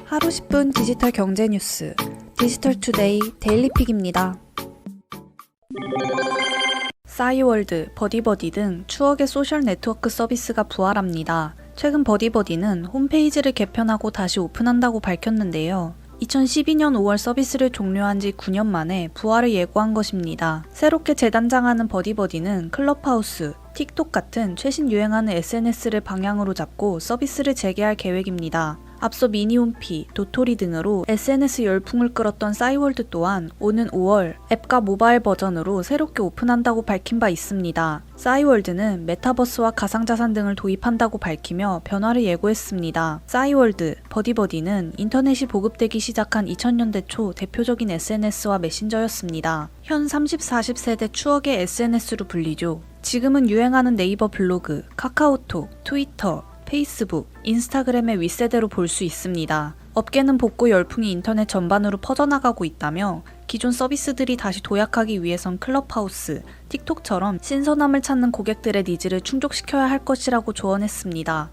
하루 10분 디지털 경제 뉴스 디지털투데이 데일리픽입니다. 싸이월드, 버디버디 등 추억의 소셜 네트워크 서비스가 부활합니다. 최근 버디버디는 홈페이지를 개편하고 다시 오픈한다고 밝혔는데요. 2012년 5월 서비스를 종료한 지 9년 만에 부활을 예고한 것입니다. 새롭게 재단장하는 버디버디는 클럽하우스, 틱톡 같은 최신 유행하는 SNS를 방향으로 잡고 서비스를 재개할 계획입니다. 앞서 미니홈피, 도토리 등으로 SNS 열풍을 끌었던 싸이월드 또한 오는 5월 앱과 모바일 버전으로 새롭게 오픈한다고 밝힌 바 있습니다. 싸이월드는 메타버스와 가상자산 등을 도입한다고 밝히며 변화를 예고했습니다. 싸이월드, 버디버디는 인터넷이 보급되기 시작한 2000년대 초 대표적인 SNS와 메신저였습니다. 현 30, 40세대 추억의 SNS로 불리죠. 지금은 유행하는 네이버 블로그, 카카오톡, 트위터, 페이스북, 인스타그램의 윗세대로 볼 수 있습니다. 업계는 복고 열풍이 인터넷 전반으로 퍼져나가고 있다며 기존 서비스들이 다시 도약하기 위해선 클럽하우스, 틱톡처럼 신선함을 찾는 고객들의 니즈를 충족시켜야 할 것이라고 조언했습니다.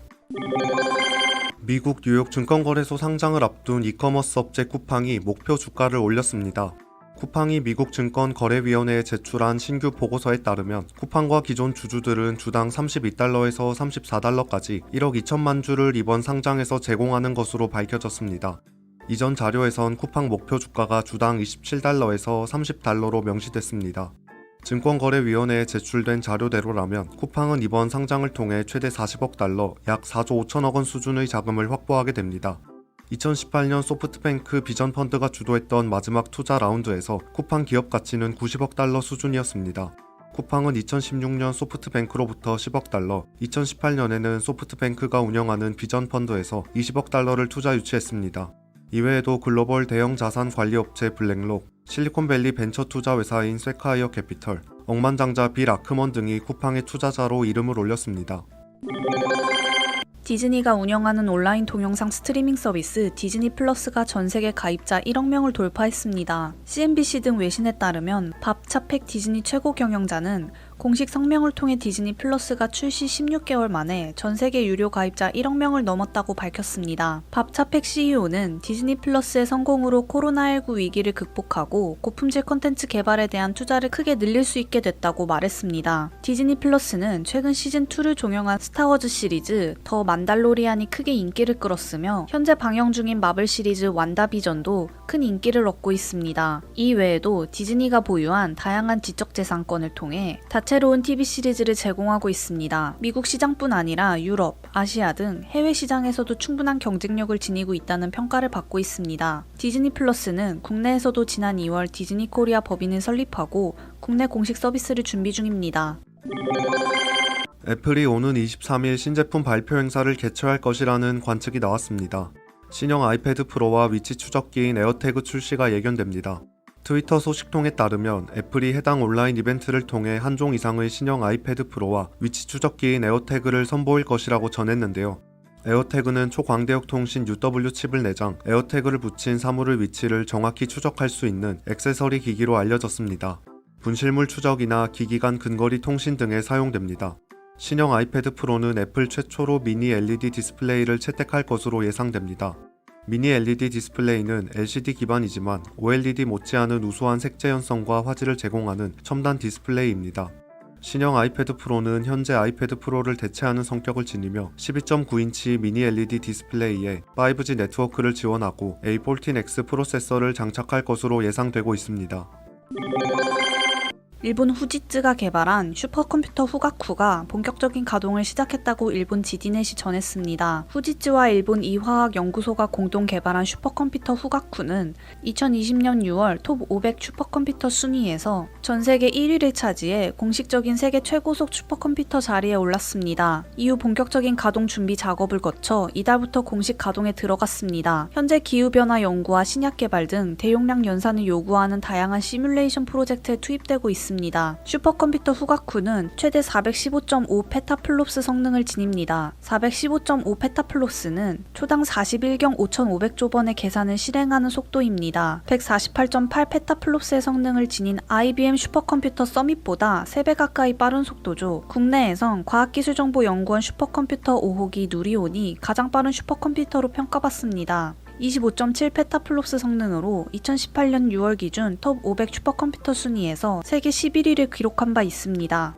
미국 뉴욕 증권거래소 상장을 앞둔 이커머스 업체 쿠팡이 목표 주가를 올렸습니다. 쿠팡이 미국 증권거래위원회에 제출한 신규 보고서에 따르면 쿠팡과 기존 주주들은 주당 32달러에서 34달러까지 1억 2천만 주를 이번 상장에서 제공하는 것으로 밝혀졌습니다. 이전 자료에선 쿠팡 목표 주가가 주당 27달러에서 30달러로 명시됐습니다. 증권거래위원회에 제출된 자료대로라면 쿠팡은 이번 상장을 통해 최대 40억 달러, 약 4조 5천억 원 수준의 자금을 확보하게 됩니다. 2018년 소프트뱅크 비전펀드가 주도했던 마지막 투자 라운드에서 쿠팡 기업 가치는 90억 달러 수준이었습니다. 쿠팡은 2016년 소프트뱅크로부터 10억 달러, 2018년에는 소프트뱅크가 운영하는 비전펀드에서 20억 달러를 투자 유치했습니다. 이외에도 글로벌 대형 자산 관리업체 블랙록, 실리콘밸리 벤처 투자 회사인 쇠카이어 캐피털, 억만장자 빌 아크먼 등이 쿠팡의 투자자로 이름을 올렸습니다. 디즈니가 운영하는 온라인 동영상 스트리밍 서비스 디즈니 플러스가 전세계 가입자 1억 명을 돌파했습니다. CNBC 등 외신에 따르면 밥 차펙 디즈니 최고 경영자는 공식 성명을 통해 디즈니 플러스가 출시 16개월 만에 전세계 유료 가입자 1억 명을 넘었다고 밝혔습니다. 밥 차펙 CEO는 디즈니 플러스의 성공으로 코로나19 위기를 극복하고 고품질 콘텐츠 개발에 대한 투자를 크게 늘릴 수 있게 됐다고 말했습니다. 디즈니 플러스는 최근 시즌2를 종영한 스타워즈 시리즈 더 만달로리안이 크게 인기를 끌었으며 현재 방영 중인 마블 시리즈 완다비전도 큰 인기를 얻고 있습니다. 이 외에도 디즈니가 보유한 다양한 지적재산권을 통해 다채로운 TV 시리즈를 제공하고 있습니다. 미국 시장뿐 아니라 유럽, 아시아 등 해외 시장에서도 충분한 경쟁력을 지니고 있다는 평가를 받고 있습니다. 디즈니 플러스는 국내에서도 지난 2월 디즈니 코리아 법인을 설립하고 국내 공식 서비스를 준비 중입니다. 애플이 오는 23일 신제품 발표 행사를 개최할 것이라는 관측이 나왔습니다. 신형 아이패드 프로와 위치 추적기인 에어태그 출시가 예견됩니다. 트위터 소식통에 따르면 애플이 해당 온라인 이벤트를 통해 한 종 이상의 신형 아이패드 프로와 위치 추적기인 에어태그를 선보일 것이라고 전했는데요. 에어태그는 초광대역 통신 UW 칩을 내장, 에어태그를 붙인 사물의 위치를 정확히 추적할 수 있는 액세서리 기기로 알려졌습니다. 분실물 추적이나 기기 간 근거리 통신 등에 사용됩니다. 신형 아이패드 프로는 애플 최초로 미니 LED 디스플레이를 채택할 것으로 예상됩니다. 미니 LED 디스플레이는 LCD 기반이지만 OLED 못지않은 우수한 색재 현성과 화질을 제공하는 첨단 디스플레이입니다. 신형 아이패드 프로는 현재 아이패드 프로를 대체하는 성격을 지니며 12.9인치 미니 LED 디스플레이에 5G 네트워크를 지원하고 A14X 프로세서를 장착할 것으로 예상되고 있습니다. 일본 후지츠가 개발한 슈퍼컴퓨터 후가쿠가 본격적인 가동을 시작했다고 일본 지디넷이 전했습니다. 후지츠와 일본 이화학연구소가 공동 개발한 슈퍼컴퓨터 후가쿠는 2020년 6월 톱 500 슈퍼컴퓨터 순위에서 전 세계 1위를 차지해 공식적인 세계 최고속 슈퍼컴퓨터 자리에 올랐습니다. 이후 본격적인 가동 준비 작업을 거쳐 이달부터 공식 가동에 들어갔습니다. 현재 기후변화 연구와 신약 개발 등 대용량 연산을 요구하는 다양한 시뮬레이션 프로젝트에 투입되고 있습니다. 슈퍼컴퓨터 후가쿠는 최대 415.5 페타플롭스 성능을 지닙니다. 415.5 페타플롭스는 초당 41경 5500조번의 계산을 실행하는 속도입니다. 148.8 페타플롭스의 성능을 지닌 IBM 슈퍼컴퓨터 서밋보다 3배 가까이 빠른 속도죠. 국내에선 과학기술정보연구원 슈퍼컴퓨터 5호기 누리온이 가장 빠른 슈퍼컴퓨터로 평가받습니다. 25.7 페타플롭스 성능으로 2018년 6월 기준 톱 500 슈퍼컴퓨터 순위에서 세계 11위를 기록한 바 있습니다.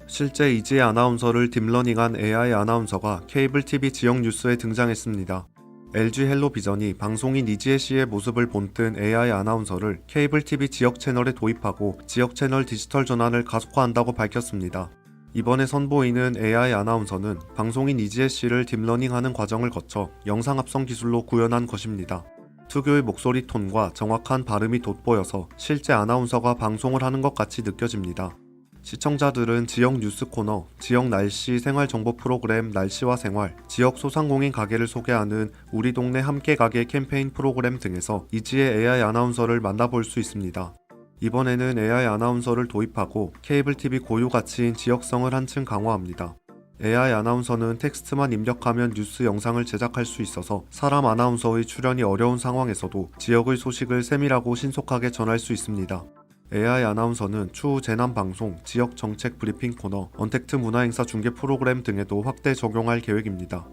실제 이지혜 아나운서를 딥러닝한 AI 아나운서가 케이블 TV 지역 뉴스에 등장했습니다. LG 헬로비전이 방송인 이지혜 씨의 모습을 본뜬 AI 아나운서를 케이블 TV 지역 채널에 도입하고 지역 채널 디지털 전환을 가속화한다고 밝혔습니다. 이번에 선보이는 AI 아나운서는 방송인 이지혜 씨를 딥러닝하는 과정을 거쳐 영상 합성 기술로 구현한 것입니다. 특유의 목소리 톤과 정확한 발음이 돋보여서 실제 아나운서가 방송을 하는 것 같이 느껴집니다. 시청자들은 지역 뉴스 코너, 지역 날씨 생활 정보 프로그램 날씨와 생활, 지역 소상공인 가게를 소개하는 우리 동네 함께 가게 캠페인 프로그램 등에서 이지혜 AI 아나운서를 만나볼 수 있습니다. 이번에는 AI 아나운서를 도입하고 케이블 TV 고유 가치인 지역성을 한층 강화합니다. AI 아나운서는 텍스트만 입력하면 뉴스 영상을 제작할 수 있어서 사람 아나운서의 출연이 어려운 상황에서도 지역의 소식을 세밀하고 신속하게 전할 수 있습니다. AI 아나운서는 추후 재난방송, 지역 정책 브리핑 코너, 언택트 문화행사 중계 프로그램 등에도 확대 적용할 계획입니다.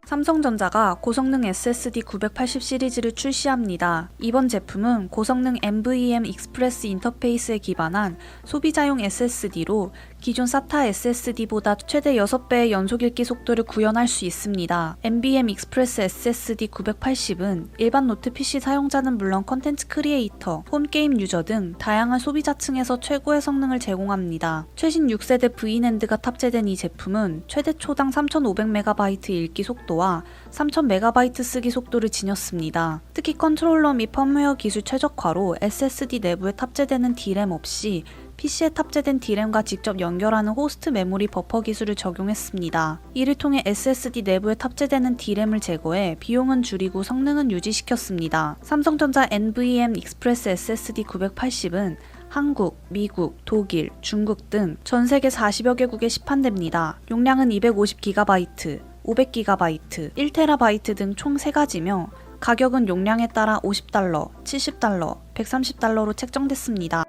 삼성전자가 고성능 SSD 980 시리즈를 출시합니다. 이번 제품은 고성능 NVMe 익스프레스 인터페이스에 기반한 소비자용 SSD로 기존 SATA SSD보다 최대 6배의 연속 읽기 속도를 구현할 수 있습니다. NVMe 익스프레스 SSD 980은 일반 노트 PC 사용자는 물론 컨텐츠 크리에이터, 홈게임 유저 등 다양한 소비자층에서 최고의 성능을 제공합니다. 최신 6세대 V낸드가 탑재된 이 제품은 최대 초당 3500MB 읽기 속도와 3000MB 쓰기 속도를 지녔습니다. 특히 컨트롤러 및 펌웨어 기술 최적화로 SSD 내부에 탑재되는 D램 없이 PC에 탑재된 D램과 직접 연결하는 호스트 메모리 버퍼 기술을 적용했습니다. 이를 통해 SSD 내부에 탑재되는 D램을 제거해 비용은 줄이고 성능은 유지시켰습니다. 삼성전자 NVMe 익스프레스 SSD 980은 한국, 미국, 독일, 중국 등 전 세계 40여 개국에 시판됩니다. 용량은 250GB, 500GB, 1TB 등 총 3가지며 가격은 용량에 따라 $50, $70, $130로 책정됐습니다.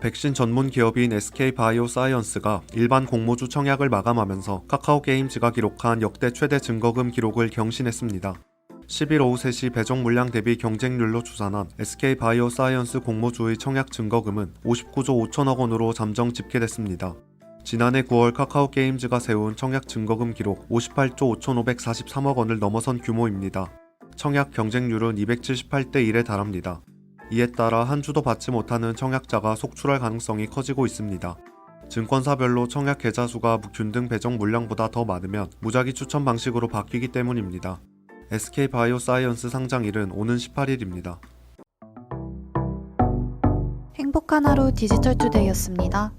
백신 전문 기업인 SK바이오사이언스가 일반 공모주 청약을 마감하면서 카카오게임즈가 기록한 역대 최대 증거금 기록을 경신했습니다. 10일 오후 3시 배정 물량 대비 경쟁률로 추산한 SK바이오사이언스 공모주의 청약 증거금은 59조 5천억 원으로 잠정 집계됐습니다. 지난해 9월 카카오게임즈가 세운 청약 증거금 기록 58조 5,543억 원을 넘어선 규모입니다. 청약 경쟁률은 278대 1에 달합니다. 이에 따라 한 주도 받지 못하는 청약자가 속출할 가능성이 커지고 있습니다. 증권사별로 청약 계좌 수가 균등 배정 물량보다 더 많으면 무작위 추천 방식으로 바뀌기 때문입니다. SK바이오사이언스 상장일은 오는 18일입니다. 행복한 하루 디지털투데이였습니다.